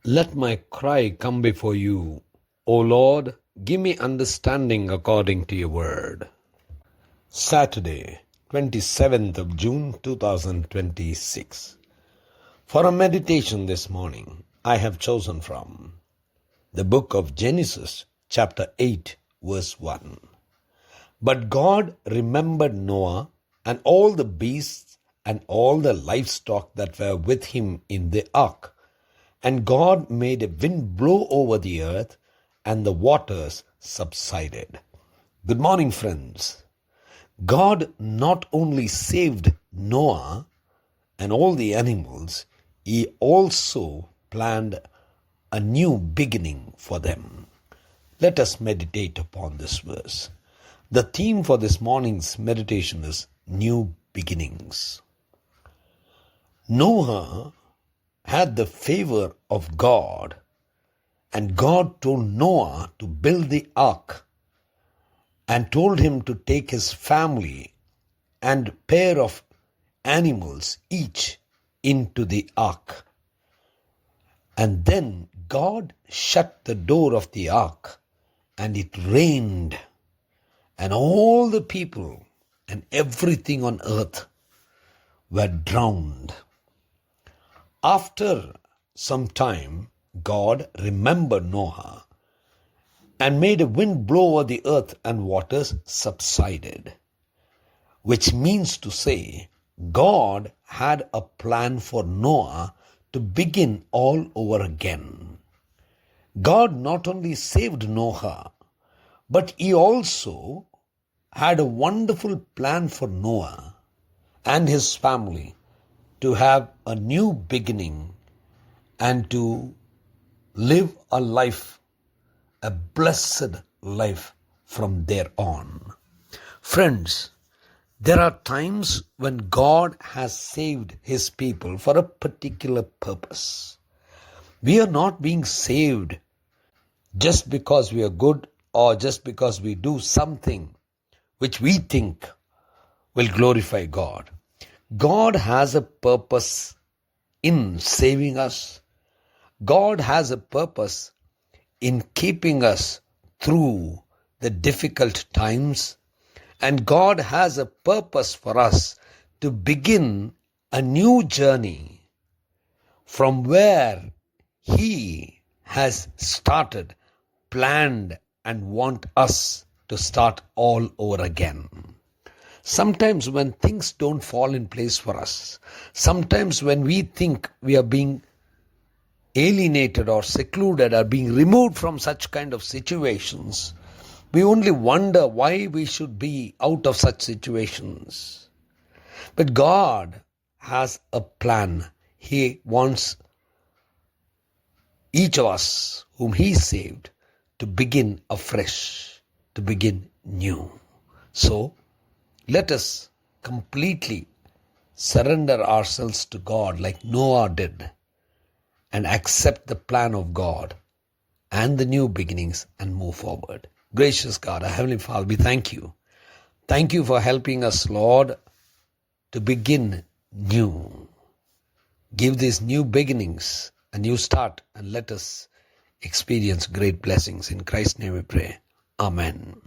Let my cry come before you. O Lord, give me understanding according to your word. Saturday, 27th of June 2026. For a meditation this morning, I have chosen from the book of Genesis, chapter 8, verse 1. But God remembered Noah and all the beasts and all the livestock that were with him in the ark. And God made a wind blow over the earth, and the waters subsided. Good morning, friends. God not only saved Noah and all the animals, He also planned a new beginning for them. Let us meditate upon this verse. The theme for this morning's meditation is new beginnings. Noah had the favor of God, and God told Noah to build the ark and told him to take his family and pair of animals each into the ark. And then God shut the door of the ark, and it rained, and all the people and everything on earth were drowned. After some time, God remembered Noah and made a wind blow over the earth, and waters subsided. Which means to say, God had a plan for Noah to begin all over again. God not only saved Noah, but He also had a wonderful plan for Noah and his family to have a new beginning and to live a life, a blessed life from there on. Friends, there are times when God has saved His people for a particular purpose. We are not being saved just because we are good or just because we do something which we think will glorify God. God has a purpose in saving us. God has a purpose in keeping us through the difficult times. And God has a purpose for us to begin a new journey from where He has started, planned, and want us to start all over again. Sometimes when things don't fall in place for us, sometimes when we think we are being alienated or secluded or being removed from such kind of situations, we only wonder why we should be out of such situations. But God has a plan. He wants each of us whom He saved to begin afresh, to begin new. So, let us completely surrender ourselves to God like Noah did and accept the plan of God and the new beginnings and move forward. Gracious God, our Heavenly Father, we thank you. Thank you for helping us, Lord, to begin new. Give these new beginnings a new start, and let us experience great blessings. In Christ's name we pray. Amen.